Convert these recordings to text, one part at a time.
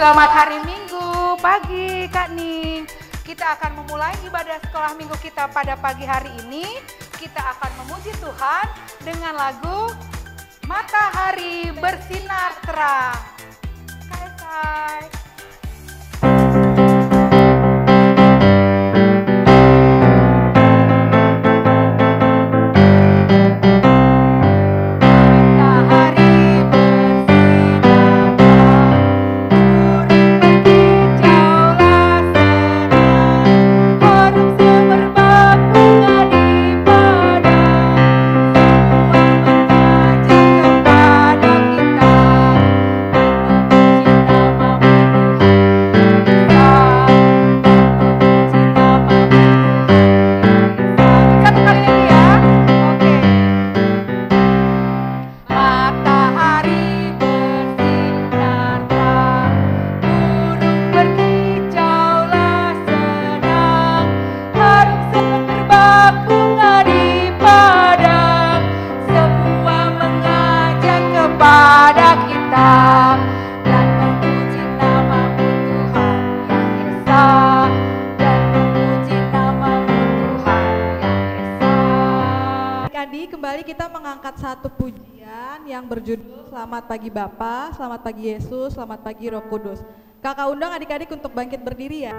Selamat hari Minggu pagi Kak Ning. Kita akan memulai ibadah sekolah minggu kita pada pagi hari ini. Kita akan memuji Tuhan dengan lagu Matahari Bersinar Terang. Kak Esai. Kembali kita mengangkat satu pujian yang berjudul Selamat Pagi Bapa, Selamat Pagi Yesus, Selamat Pagi Roh Kudus. Kakak undang adik-adik untuk bangkit berdiri ya.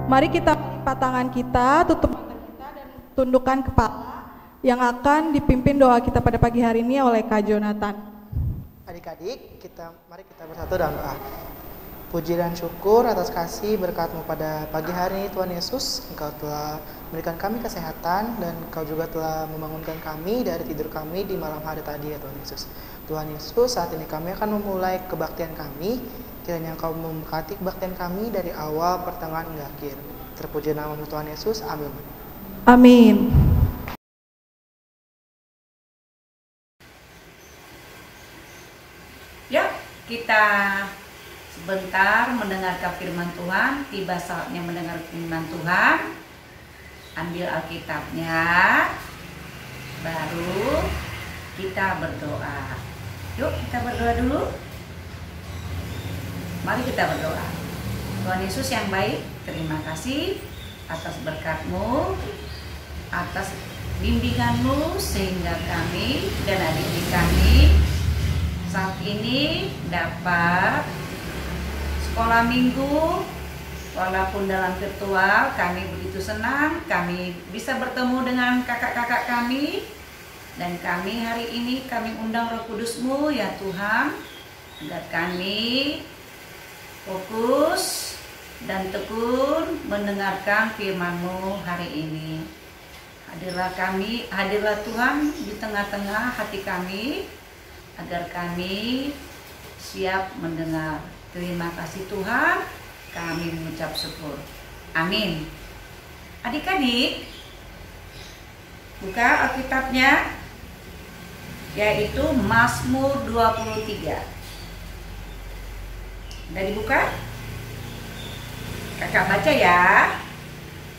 Mari kita lipat tangan kita, tutup mata kita dan tundukkan kepala yang akan dipimpin doa kita pada pagi hari ini oleh Kak Jonathan. Adik-adik, mari kita bersatu dalam doa. Puji dan syukur atas kasih berkat-Mu pada pagi hari ini Tuhan Yesus. Engkau telah memberikan kami kesehatan dan Engkau juga telah membangunkan kami dari tidur kami di malam hari tadi ya Tuhan Yesus. Tuhan Yesus, saat ini kami akan memulai kebaktian kami. Kiranya Engkau memberkati kebaktian kami dari awal, pertengahan, hingga akhir. Terpuji nama Tuhan Yesus. Amin. Amin. Yuk, kita sebentar mendengarkan firman Tuhan. Tiba saatnya mendengar firman Tuhan. Ambil Alkitabnya. Baru kita berdoa. Yuk, kita berdoa dulu. Mari kita berdoa. Tuhan Yesus yang baik, terima kasih atas berkat-Mu, atas bimbingan-Mu sehingga kami dan adik-adik kami saat ini dapat sekolah minggu. Walaupun dalam virtual kami begitu senang, kami bisa bertemu dengan kakak-kakak kami. Dan kami hari ini kami undang Roh Kudus-Mu ya Tuhan, agar kami fokus dan tekun mendengarkan firman-Mu hari ini. Hadirlah Tuhan di tengah-tengah hati kami, agar kami siap mendengar. Terima kasih Tuhan, kami mengucap syukur. Amin. Adik-adik, buka Alkitabnya, yaitu Mazmur 23. Udah dibuka? Kakak baca ya.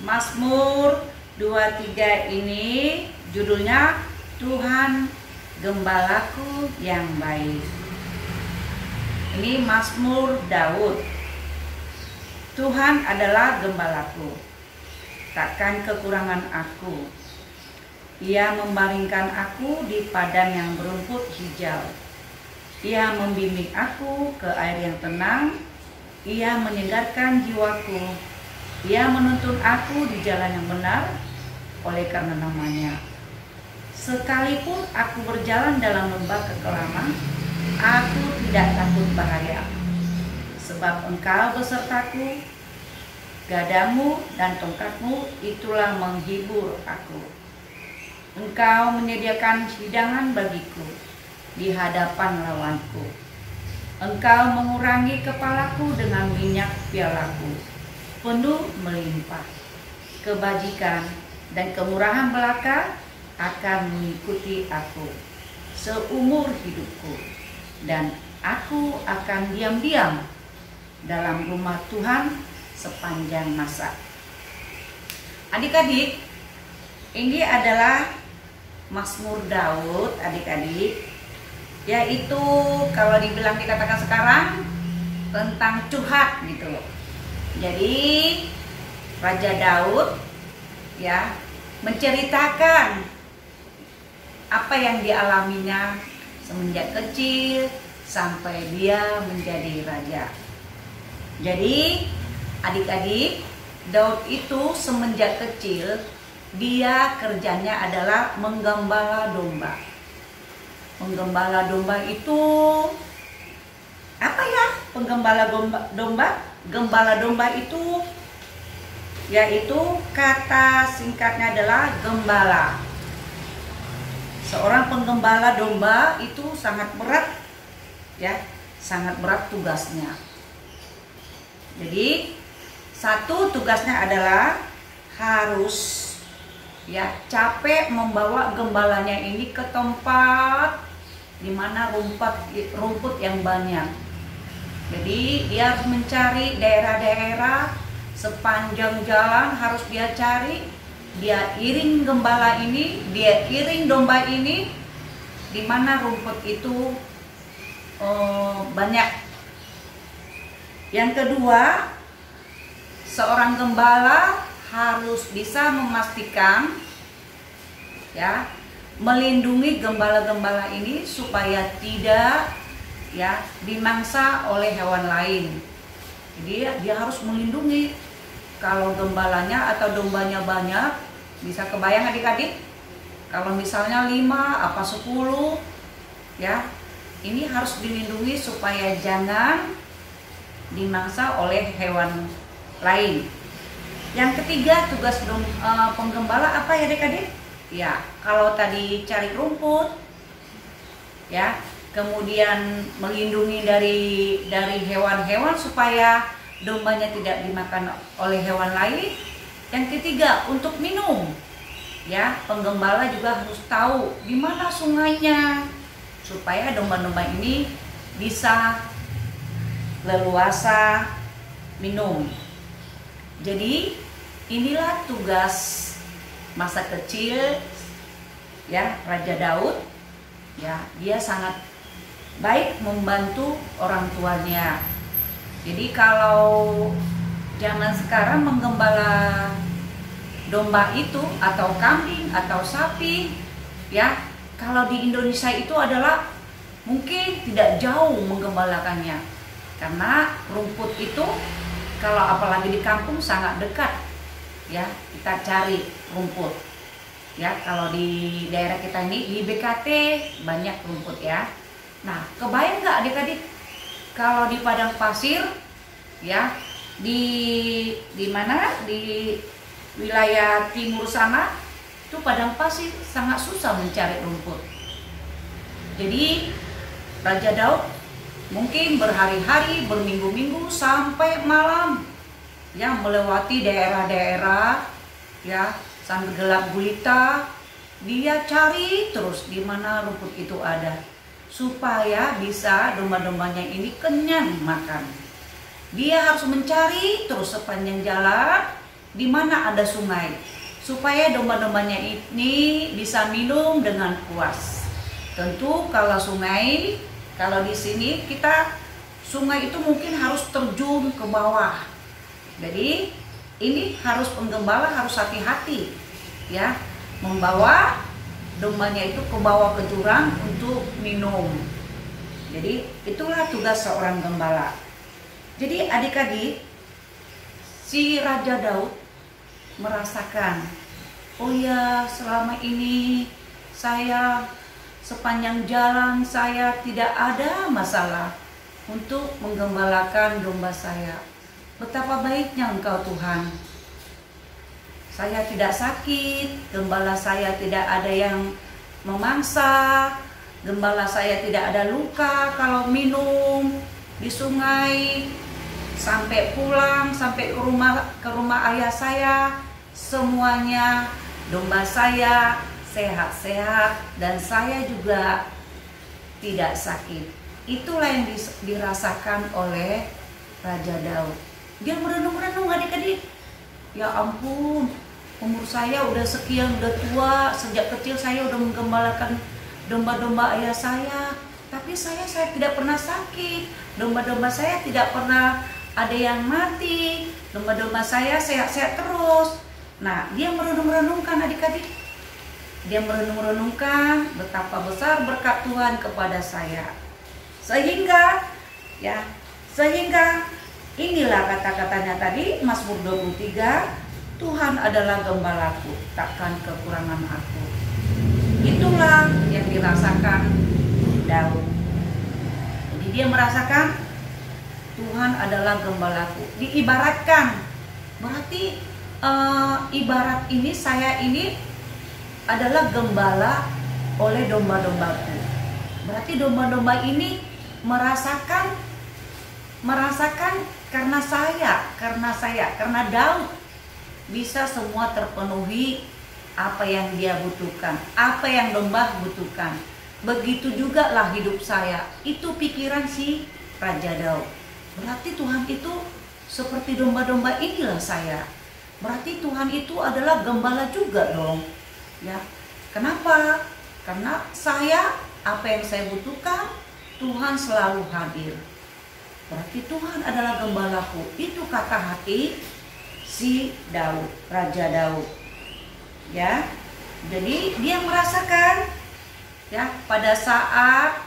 Mazmur 23 ini judulnya Tuhan Gembalaku yang baik. Ini Mazmur Daud. Tuhan adalah gembalaku, takkan kekurangan aku. Ia membaringkan aku di padang yang berumput hijau. Ia membimbing aku ke air yang tenang. Ia menyegarkan jiwaku. Ia menuntun aku di jalan yang benar oleh karena namanya. Sekalipun aku berjalan dalam lembah kekelaman, aku tidak takut bahaya. Sebab Engkau besertaku, gadamu dan tongkatmu itulah menghibur aku. Engkau menyediakan hidangan bagiku di hadapan lawanku. Engkau mengurangi kepalaku dengan minyak pialaku, penuh melimpah. Kebajikan dan kemurahan belaka akan mengikuti aku seumur hidupku, dan aku akan diam-diam dalam rumah Tuhan sepanjang masa. Adik-adik, ini adalah Mazmur Daud, adik-adik, yaitu kalau dibilang dikatakan sekarang tentang curhat gitu loh. Jadi Raja Daud ya menceritakan apa yang dialaminya semenjak kecil sampai dia menjadi raja. Jadi adik-adik, Daud itu semenjak kecil dia kerjanya adalah menggembala domba. Menggembala domba itu apa ya? Penggembala domba? Gembala domba itu yaitu kata singkatnya adalah gembala. Seorang penggembala domba itu sangat berat ya, sangat berat tugasnya. Jadi satu tugasnya adalah harus ya capek membawa gembalanya ini ke tempat di mana rumput yang banyak. Jadi dia harus mencari daerah-daerah sepanjang jalan, harus dia cari, dia iring gembala ini, dia iring domba ini di mana rumput itu banyak. Yang kedua, seorang gembala harus bisa memastikan ya melindungi gembala-gembala ini supaya tidak ya dimangsa oleh hewan lain. Jadi dia harus melindungi. Kalau gembalanya atau dombanya banyak, bisa kebayang adik-adik, kalau misalnya 5 apa 10 ya, ini harus dilindungi supaya jangan dimangsa oleh hewan lain. Yang ketiga, tugas penggembala apa ya adik-adik? Ya, kalau tadi cari rumput ya, kemudian melindungi dari hewan-hewan supaya dombanya tidak dimakan oleh hewan lain. Yang ketiga, untuk minum ya, penggembala juga harus tahu di mana sungainya supaya domba-domba ini bisa leluasa minum. Jadi inilah tugas masa kecil ya Raja Daud ya, dia sangat baik membantu orang tuanya. Jadi kalau zaman sekarang menggembala domba itu atau kambing atau sapi ya, kalau di Indonesia itu adalah mungkin tidak jauh menggembalakannya, karena rumput itu kalau apalagi di kampung sangat dekat ya, kita cari rumput ya. Kalau di daerah kita ini di BKT banyak rumput ya. Nah, kebayang nggak adik-adik kalau di padang pasir ya, di mana di wilayah timur sana itu padang pasir sangat susah mencari rumput. Jadi Raja Daud mungkin berhari-hari, berminggu-minggu sampai malam ya, melewati daerah-daerah ya, sambil gelap gulita dia cari terus di mana rumput itu ada supaya bisa domba-dombanya ini kenyang makan. Dia harus mencari terus sepanjang jalan di mana ada sungai supaya domba-dombanya ini bisa minum dengan puas. Tentu kalau sungai, kalau di sini kita sungai itu mungkin harus terjun ke bawah. Jadi ini harus penggembala harus hati-hati ya, membawa dombanya itu ke bawah ke jurang untuk minum. Jadi itulah tugas seorang gembala. Jadi adik-adik, si Raja Daud merasakan, oh ya, selama ini saya sepanjang jalan saya tidak ada masalah untuk menggembalakan domba saya. Betapa baiknya Engkau Tuhan. Saya tidak sakit, gembala saya tidak ada yang memangsa, gembala saya tidak ada luka kalau minum di sungai, sampai pulang, sampai ke rumah ayah saya, semuanya domba saya sehat-sehat dan saya juga tidak sakit. Itulah yang dirasakan oleh Raja Daud. Dia merenung-renung adik-adik. Ya ampun, umur saya udah sekian, udah tua, sejak kecil saya udah menggembalakan domba-domba ayah saya, tapi saya tidak pernah sakit, domba-domba saya tidak pernah ada yang mati, domba-domba saya sehat-sehat terus. Nah, dia merenung-renungkan adik-adik. Dia merenung-renungkan betapa besar berkat Tuhan kepada saya. Sehingga inilah kata-katanya tadi, Mazmur 23, Tuhan adalah gembalaku, takkan kekurangan aku. Itulah yang dirasakan Daud. Jadi dia merasakan Tuhan adalah gembalaku. Diibaratkan, berarti ibarat ini, saya ini adalah gembala oleh domba-dombaku. Berarti domba-domba ini merasakan karena Daud bisa semua terpenuhi apa yang dia butuhkan, apa yang domba butuhkan. Begitu juga lah hidup saya. Itu pikiran si Raja Daud. Berarti Tuhan itu seperti domba-domba inilah saya. Berarti Tuhan itu adalah gembala juga dong. Ya. Kenapa? Karena saya, apa yang saya butuhkan, Tuhan selalu hadir. Berarti Tuhan adalah gembalaku. Itu kata hati si Daud, Raja Daud. Ya. Jadi dia merasakan ya, pada saat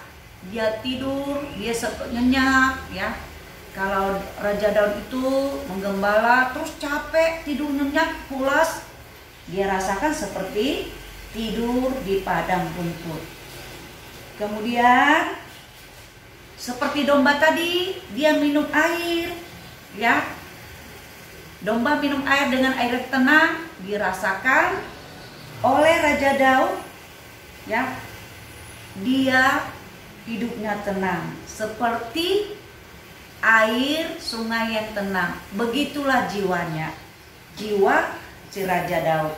dia tidur, dia nyenyak ya. Kalau Raja Daud itu menggembala terus capek, tidur nyenyak, pulas, dia rasakan seperti tidur di padang rumput. Kemudian seperti domba tadi, dia minum air ya. Domba minum air dengan air tenang dirasakan oleh Raja Daud ya. Dia hidupnya tenang seperti air sungai yang tenang. Begitulah jiwanya, jiwa si Raja Daud.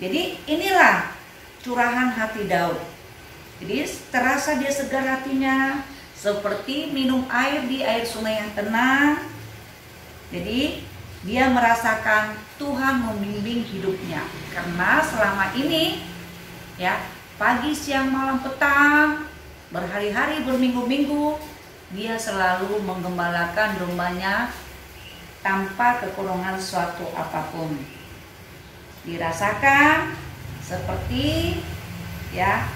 Jadi inilah curahan hati Daud. Jadi terasa dia segar hatinya, seperti minum air di air sungai yang tenang. Jadi dia merasakan Tuhan membimbing hidupnya. Karena selama ini ya, pagi, siang, malam, petang, berhari-hari, berminggu-minggu, dia selalu menggembalakan dombanya tanpa kekurangan suatu apapun. Dirasakan seperti ya,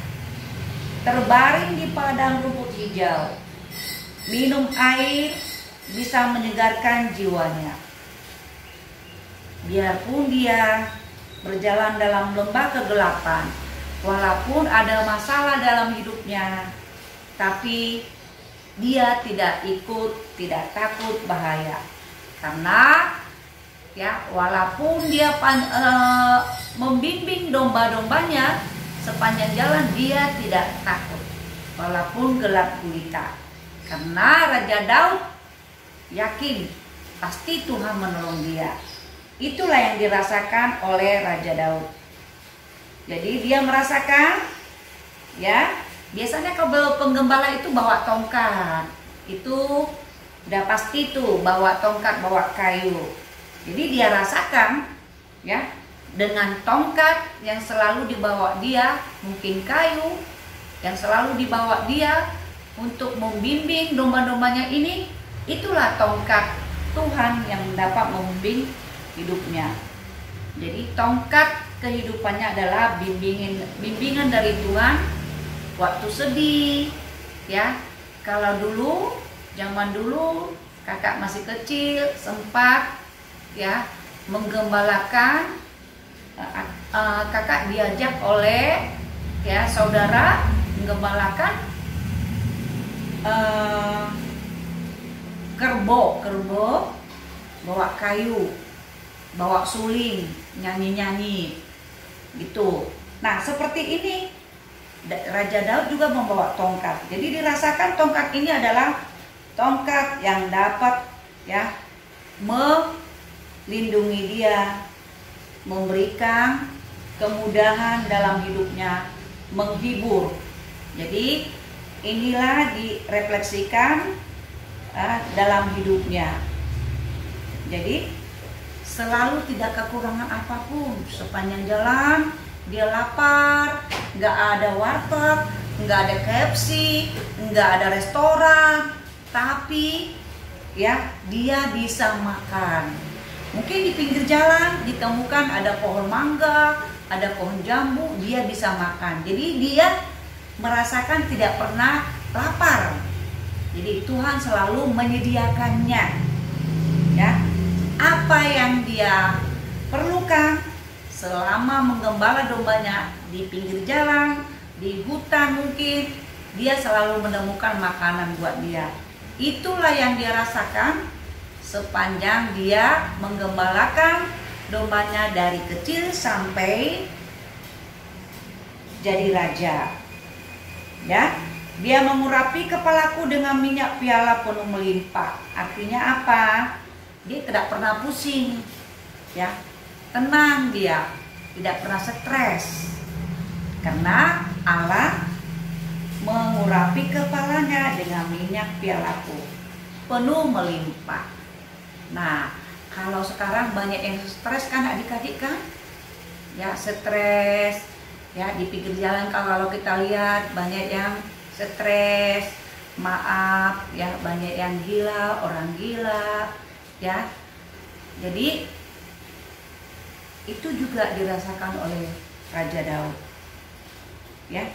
terbaring di padang rumput hijau. Minum air bisa menyegarkan jiwanya. Biarpun dia berjalan dalam lembah kegelapan, walaupun ada masalah dalam hidupnya, tapi dia tidak tidak takut bahaya. Karena ya, walaupun dia membimbing domba-dombanya sepanjang jalan, dia tidak takut walaupun gelap gulita. Karena Raja Daud yakin pasti Tuhan menolong dia. Itulah yang dirasakan oleh Raja Daud. Jadi dia merasakan ya, biasanya kalau penggembala itu bawa tongkat, itu udah pasti tuh bawa tongkat, bawa kayu. Jadi dia rasakan ya, dengan tongkat yang selalu dibawa dia, mungkin kayu yang selalu dibawa dia, untuk membimbing domba-dombanya ini. Itulah tongkat Tuhan yang dapat membimbing hidupnya. Jadi tongkat kehidupannya adalah bimbingan dari Tuhan waktu sedih, ya. Kalau dulu, zaman dulu kakak masih kecil sempat ya menggembalakan, kakak diajak oleh ya saudara menggembalakan kerbau bawa kayu, bawa suling, nyanyi gitu. Nah seperti ini Raja Daud juga membawa tongkat. Jadi dirasakan tongkat ini adalah tongkat yang dapat ya melindungi dia, memberikan kemudahan dalam hidupnya, menghibur. Jadi inilah direfleksikan dalam hidupnya. Jadi selalu tidak kekurangan apapun. Sepanjang jalan dia lapar, nggak ada warteg, nggak ada KFC, nggak ada restoran, tapi ya dia bisa makan. Mungkin di pinggir jalan ditemukan ada pohon mangga, ada pohon jambu, dia bisa makan. Jadi dia merasakan tidak pernah lapar. Jadi Tuhan selalu menyediakannya. Ya, apa yang dia perlukan selama menggembala dombanya di pinggir jalan, di hutan mungkin, dia selalu menemukan makanan buat dia. Itulah yang dia rasakan sepanjang dia menggembalakan dombanya dari kecil sampai jadi raja. Ya, dia mengurapi kepalaku dengan minyak piala penuh melimpah. Artinya apa? Dia tidak pernah pusing. Ya, tenang dia, tidak pernah stres. Karena Allah mengurapi kepalanya dengan minyak pialaku penuh melimpah. Nah, kalau sekarang banyak yang stres kan adik-adik kan? Ya, stres. Ya, di pinggir jalan kalau kita lihat banyak yang stres, maaf ya, banyak yang gila, orang gila ya. Jadi itu juga dirasakan oleh Raja Daud. Ya,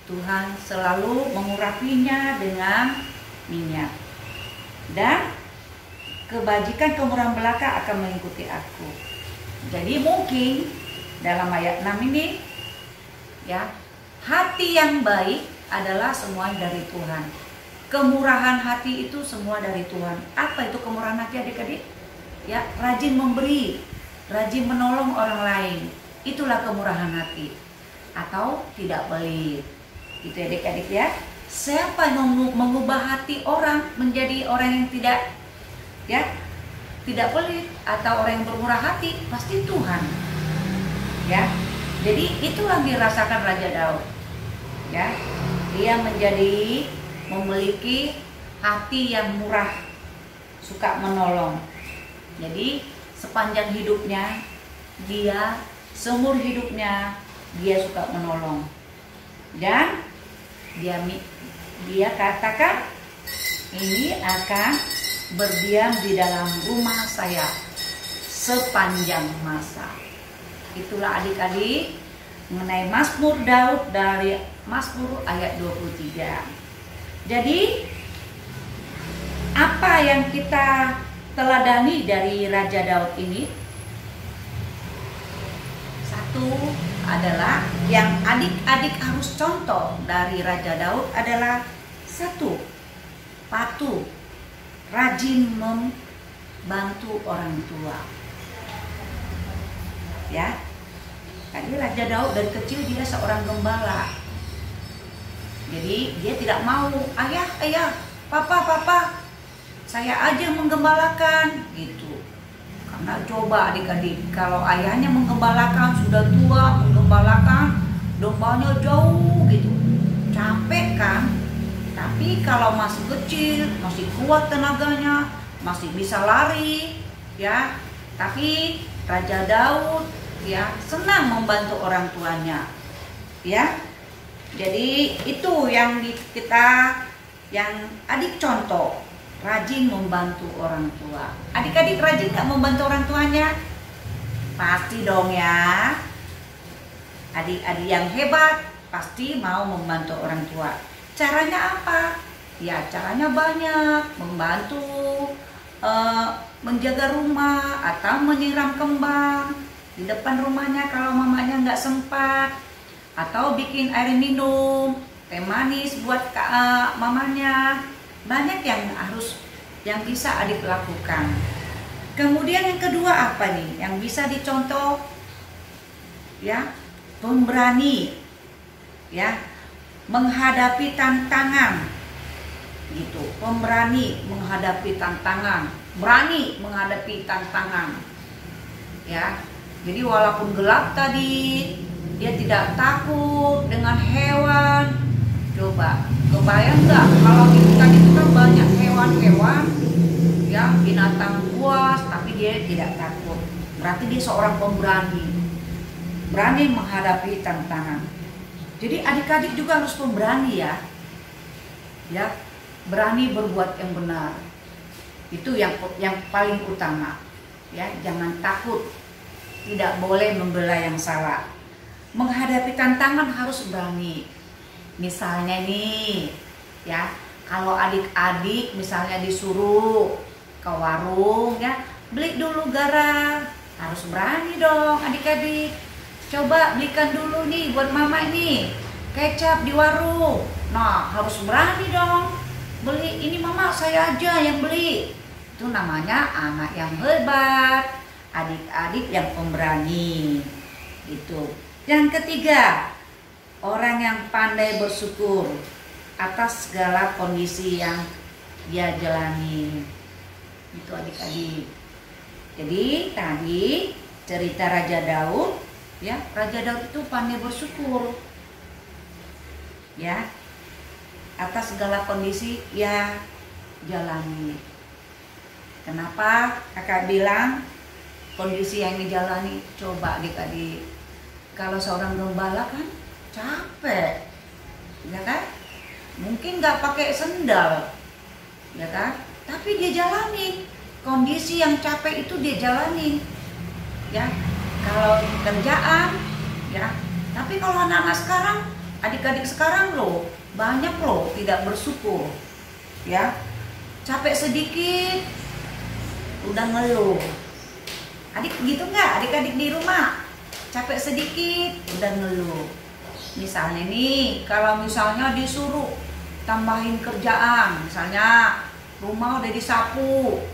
Tuhan selalu mengurapinya dengan minyak. Dan kebajikan kemurahan belaka akan mengikuti aku. Jadi mungkin dalam ayat 6 ini ya, hati yang baik adalah semua dari Tuhan. Kemurahan hati itu semua dari Tuhan. Apa itu kemurahan hati adik-adik? Ya, rajin memberi, rajin menolong orang lain. Itulah kemurahan hati. Atau tidak pelit. Gitu ya adik-adik ya. Siapa yang mengubah hati orang menjadi orang yang tidak pelit atau orang yang bermurah hati? Pasti Tuhan. Ya. Jadi itulah yang dirasakan Raja Daud. Ya. Dia memiliki hati yang murah, suka menolong. Jadi sepanjang hidupnya seumur hidupnya dia suka menolong. Dan dia katakan, ini akan berdiam di dalam rumah saya sepanjang masa. Itulah adik-adik mengenai Mazmur Daud dari Mazmur ayat 23. Jadi apa yang kita teladani dari Raja Daud ini? Satu adalah yang adik-adik harus contoh dari Raja Daud adalah satu, patuh, rajin membantu orang tua. Ya, tadi Raja Daud dari kecil dia seorang gembala. Jadi dia tidak mau, ayah, papa, saya aja menggembalakan gitu. Karena coba adik-adik, kalau ayahnya menggembalakan sudah tua, menggembalakan dombanya jauh gitu, capek kan. Tapi kalau masih kecil, masih kuat tenaganya, masih bisa lari, ya. Tapi Raja Daud ya senang membantu orang tuanya, ya. Jadi itu yang kita yang adik contoh, rajin membantu orang tua. Adik-adik rajin nggak membantu orang tuanya? Pasti dong ya. Adik-adik yang hebat pasti mau membantu orang tua. Caranya apa? Ya caranya banyak, membantu menjaga rumah atau menyiram kembang di depan rumahnya kalau mamanya nggak sempat, atau bikin air minum, teh manis buat mamanya. Banyak yang bisa adik lakukan. Kemudian yang kedua apa nih yang bisa dicontoh? Ya, pemberani, ya, menghadapi tantangan, gitu. Pemberani menghadapi tantangan, berani menghadapi tantangan, ya. Jadi walaupun gelap tadi, dia tidak takut dengan hewan. Coba, kebayang nggak kalau tadi itu kan banyak hewan-hewan, ya, binatang buas, tapi dia tidak takut. Berarti dia seorang pemberani, berani menghadapi tantangan. Jadi adik-adik juga harus pemberani ya, ya, berani berbuat yang benar. Itu yang paling utama, ya. Jangan takut, tidak boleh membela yang salah. Menghadapi tantangan harus berani. Misalnya nih, ya, kalau adik-adik misalnya disuruh ke warung, ya, beli dulu garam, harus berani dong adik-adik. Coba belikan dulu nih buat mama nih kecap di warung. Nah, harus berani dong beli. Ini mama, saya aja yang beli. Itu namanya anak yang hebat, adik-adik yang pemberani. Itu. Yang ketiga, orang yang pandai bersyukur atas segala kondisi yang dia jalani. Itu adik-adik. Jadi tadi cerita Raja Daud, ya, Raja Daud itu pandai bersyukur, ya, atas segala kondisi yang jalani. Kenapa kakak bilang kondisi yang dijalani? Coba adik-adik, kalau seorang gembala kan capek, ya kan? Mungkin nggak pakai sendal, ya kan? Tapi dia jalani kondisi yang capek itu, dia jalani, ya. Kalau kerjaan, ya. Tapi kalau anak-anak sekarang, adik-adik sekarang loh, banyak loh tidak bersyukur, ya. Capek sedikit udah ngeluh. Adik gitu nggak? Adik-adik di rumah capek sedikit udah ngeluh. Misalnya nih, kalau misalnya disuruh tambahin kerjaan, misalnya rumah udah disapu,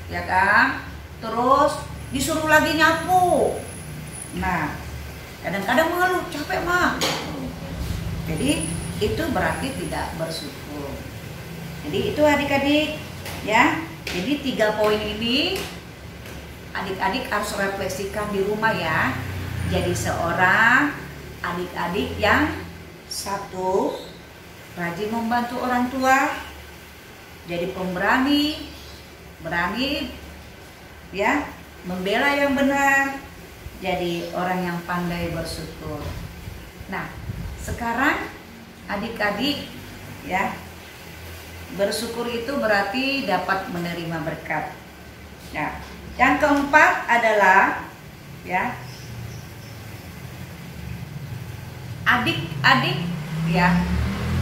ya kan? Terus disuruh lagi nyapu. Nah, kadang-kadang mengeluh, capek mah. Jadi itu berarti tidak bersyukur. Jadi itu adik-adik, ya. Jadi 3 poin ini adik-adik harus refleksikan di rumah ya. Jadi seorang adik-adik yang satu, rajin membantu orang tua, jadi pemberani, berani, ya, membela yang benar, jadi orang yang pandai bersyukur. Nah, sekarang adik-adik, ya, bersyukur itu berarti dapat menerima berkat. Nah, yang keempat adalah, ya, adik-adik, ya,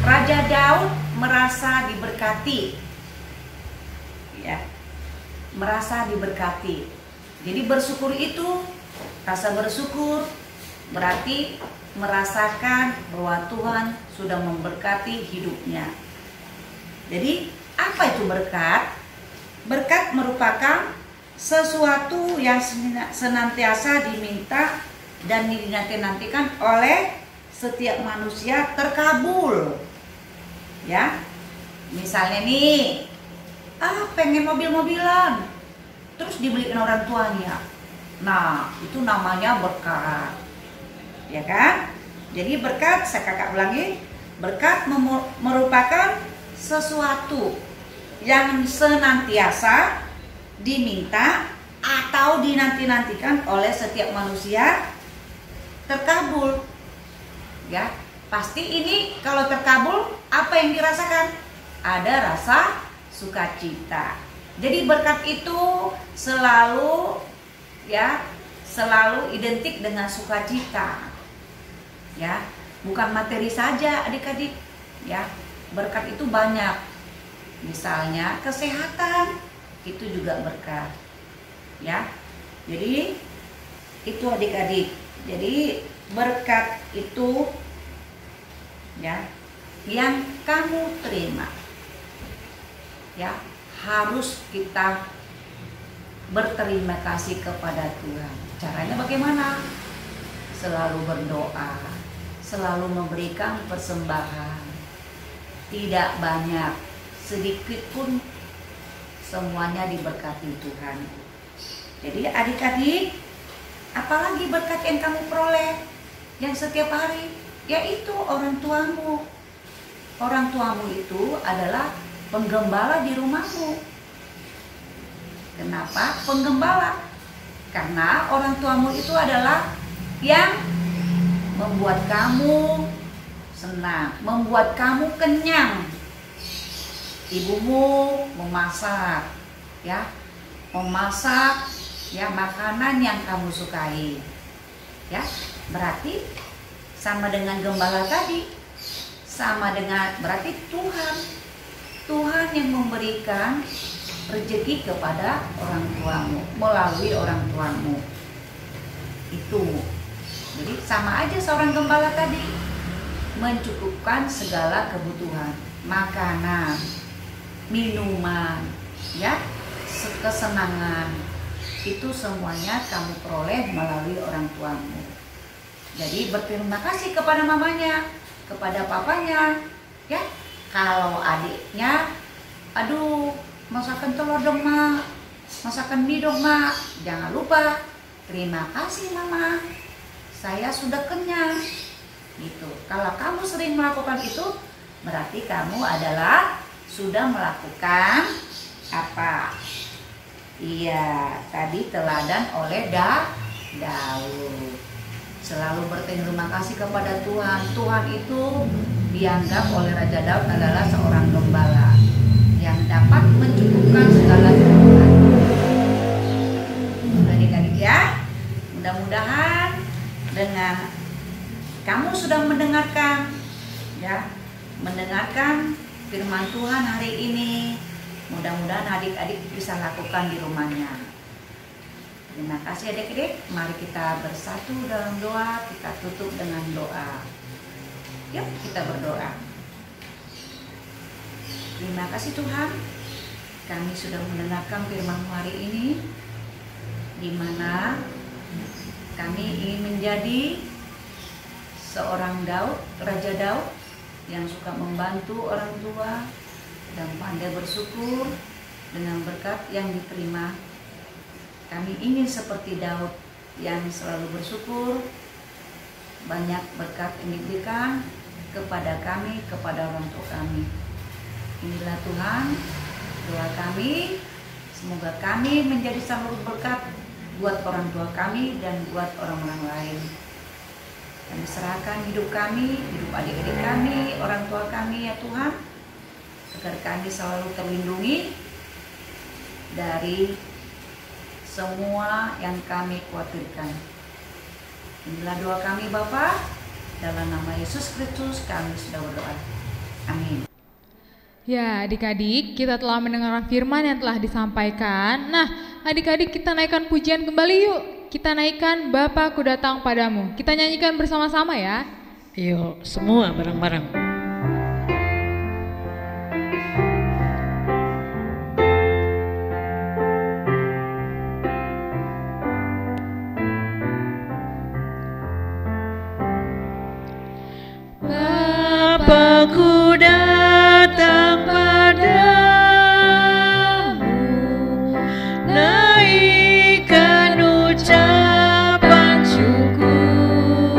Raja Daud merasa diberkati, ya, merasa diberkati. Jadi bersyukur itu, rasa bersyukur berarti merasakan bahwa Tuhan sudah memberkati hidupnya. Jadi apa itu berkat? Berkat merupakan sesuatu yang senantiasa diminta dan dinanti-nantikan oleh setiap manusia terkabul, ya. Misalnya nih, pengen mobil-mobilan, terus dibeliin orang tuanya. Nah, itu namanya berkat, ya kan? Jadi berkat, saya kakak ulangi, berkat merupakan sesuatu yang senantiasa diminta atau dinanti-nantikan oleh setiap manusia terkabul. Ya, pasti ini kalau terkabul apa yang dirasakan? ada rasa sukacita. Jadi berkat itu selalu identik dengan sukacita. Ya, bukan materi saja adik-adik. Ya, berkat itu banyak. Misalnya kesehatan itu juga berkat. Ya. Jadi itu adik-adik. Jadi berkat itu ya yang kamu terima. Ya, harus kita berterima kasih kepada Tuhan. Caranya bagaimana? Selalu berdoa, selalu memberikan persembahan. Tidak banyak, sedikit pun semuanya diberkati Tuhan. Jadi adik-adik, apalagi berkat yang kamu peroleh yang setiap hari, yaitu orang tuamu. Orang tuamu itu adalah penggembala di rumahmu. Kenapa penggembala? Karena orang tuamu itu adalah yang membuat kamu senang, membuat kamu kenyang. Ibumu memasak, makanan yang kamu sukai, ya. Berarti sama dengan gembala tadi, berarti Tuhan yang memberikan rezeki kepada orang tuamu melalui orang tuamu. Itu. Jadi sama aja seorang gembala tadi mencukupkan segala kebutuhan, makanan, minuman, ya, kesenangan. Itu semuanya kamu peroleh melalui orang tuamu. Jadi berterima kasih kepada mamanya, kepada papanya, ya. Kalau adiknya, aduh, masakan telur dong mak, masakan mie dong mak, jangan lupa terima kasih mama, saya sudah kenyang. Gitu. Kalau kamu sering melakukan itu, berarti kamu adalah sudah melakukan apa? Iya, tadi teladan oleh Daud. Selalu berterima kasih kepada Tuhan. Tuhan itu dianggap oleh Raja Daud adalah seorang gembala yang dapat mencukupkan segala kebutuhan. Adik-adik ya, mudah-mudahan dengan kamu sudah mendengarkan firman Tuhan hari ini, mudah-mudahan adik-adik bisa lakukan di rumahnya. Terima kasih adik-adik. Mari kita bersatu dalam doa. Kita tutup dengan doa. Yuk kita berdoa. Terima kasih Tuhan, kami sudah mendengarkan firman hari ini, di mana kami ingin menjadi seorang Raja Daud yang suka membantu orang tua dan pandai bersyukur dengan berkat yang diterima. Kami ingin seperti Daud yang selalu bersyukur, banyak berkat yang diberikan kepada kami, kepada orang tua kami. Inilah Tuhan, doa kami, semoga kami menjadi sumber berkat buat orang tua kami dan buat orang-orang lain. Kami serahkan hidup kami, hidup adik-adik kami, orang tua kami ya Tuhan, agar kami selalu terlindungi dari semua yang kami khawatirkan. Inilah doa kami Bapa, dalam nama Yesus Kristus kami sudah berdoa. Amin. Ya adik-adik, kita telah mendengarkan firman yang telah disampaikan. Nah adik-adik, kita naikkan pujian kembali yuk. Kita naikkan Bapa ku datang padamu. Kita nyanyikan bersama-sama ya. Yuk semua bareng-bareng. Bapa-Ku datang padamu, naikkan ucapan syukur.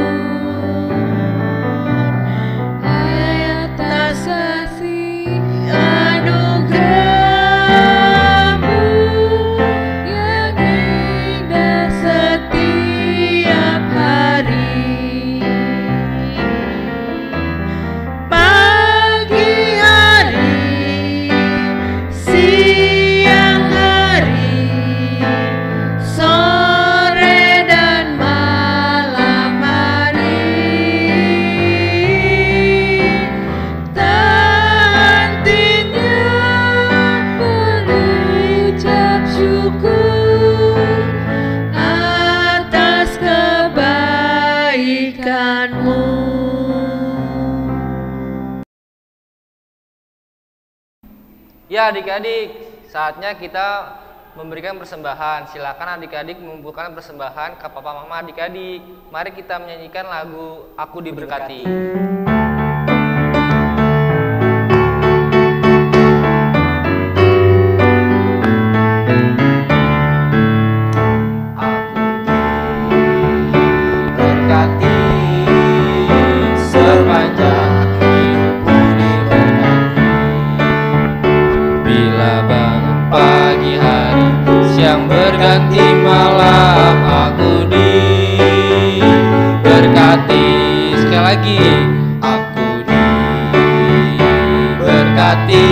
berkatmu. Ya adik-adik, saatnya kita memberikan persembahan. Silakan adik-adik mengumpulkan persembahan ke papa mama adik-adik. Mari kita menyanyikan lagu Aku Diberkati. Yang berganti malam aku diberkati. Sekali lagi, aku diberkati.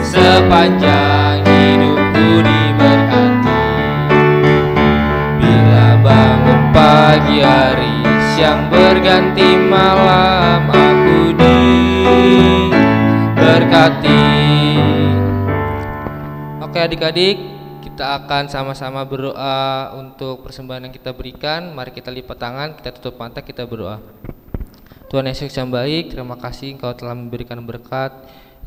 Sepanjang hidupku diberkati. Bila bangun pagi hari, siang berganti malam aku diberkati. Oke adik-adik, kita akan sama-sama berdoa untuk persembahan yang kita berikan. Mari kita lipat tangan, kita tutup mata, kita berdoa. Tuhan Yesus yang baik, terima kasih Engkau telah memberikan berkat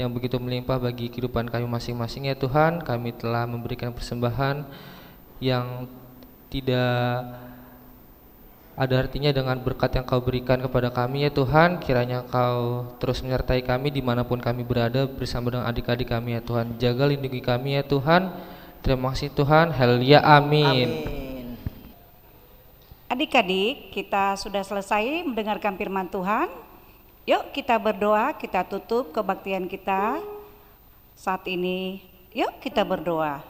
yang begitu melimpah bagi kehidupan kami masing-masing ya Tuhan. Kami telah memberikan persembahan yang tidak ada artinya dengan berkat yang Kau berikan kepada kami ya Tuhan. Kiranya Kau terus menyertai kami dimanapun kami berada bersama dengan adik-adik kami ya Tuhan. Jaga lindungi kami ya Tuhan. Terima kasih Tuhan. Haleluya, amin. Adik-adik, kita sudah selesai mendengarkan firman Tuhan. Yuk kita berdoa, kita tutup kebaktian kita saat ini. Yuk kita berdoa.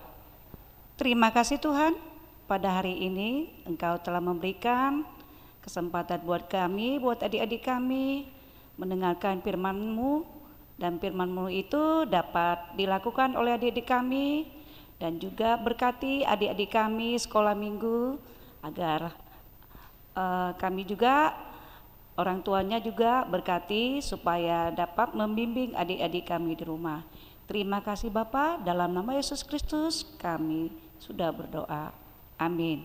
Terima kasih Tuhan, pada hari ini Engkau telah memberikan kesempatan buat kami, buat adik-adik kami mendengarkan firman-Mu, dan firman-Mu itu dapat dilakukan oleh adik-adik kami, dan juga berkati adik-adik kami sekolah minggu agar kami juga orang tuanya juga berkati supaya dapat membimbing adik-adik kami di rumah. Terima kasih Bapa, dalam nama Yesus Kristus kami sudah berdoa. Amin.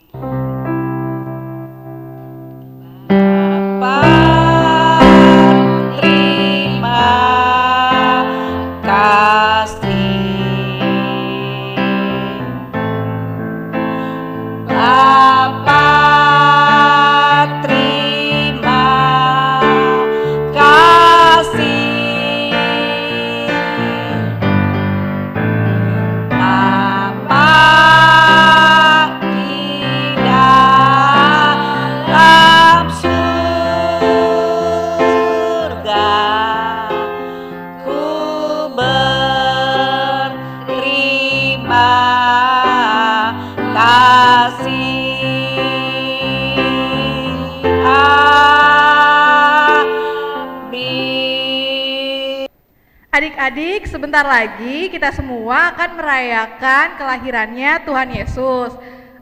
Adik-adik, sebentar lagi kita semua akan merayakan kelahirannya Tuhan Yesus.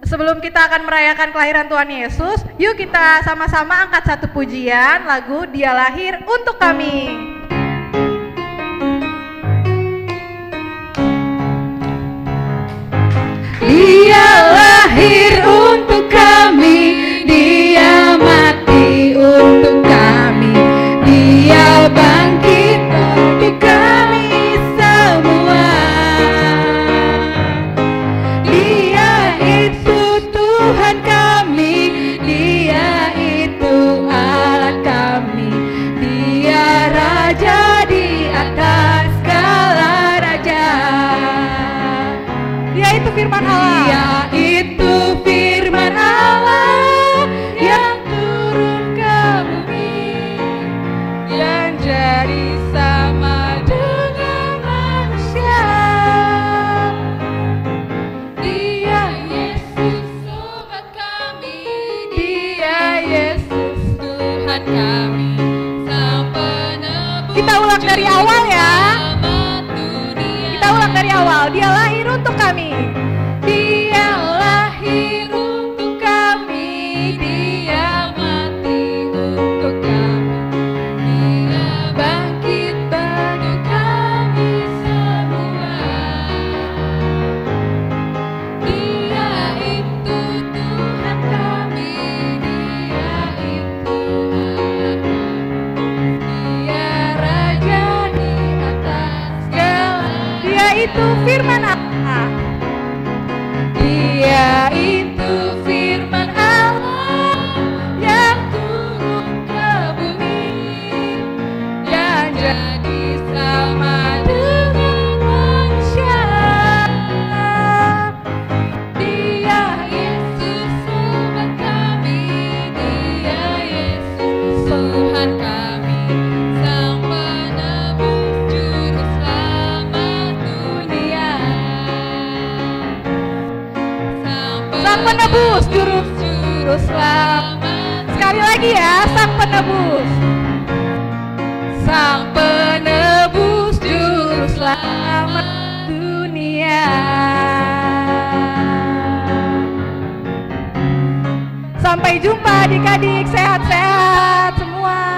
Sebelum kita akan merayakan kelahiran Tuhan Yesus, yuk kita sama-sama angkat satu pujian lagu Dia Lahir Untuk Kami. Dia lahir untuk kami, Dia mati untuk kami, Dia bangkit untuk kami semua. Dia itu Tuhan kami, Dia itu Allah kami, Dia Raja di atas segala raja. Dia itu firman Allah. Dia itu firman Allah yang turun ke bumi, yang jadi sama dengan manusia. Dia Yesus Tuhan kami, Dia Yesus Tuhan kami, Sang Penebus. Kita ulang dari awal ya. Kita ulang dari awal. Dia lahir untuk kami. Dia lahir untuk kami, Dia mati untuk kami, Dia bangkit bagi kami semua. Dia itu Tuhan kami, Dia itu lagi ya, Sang Penebus. Sang penebus juru selamat dunia. Sampai jumpa adik-adik, sehat-sehat semua.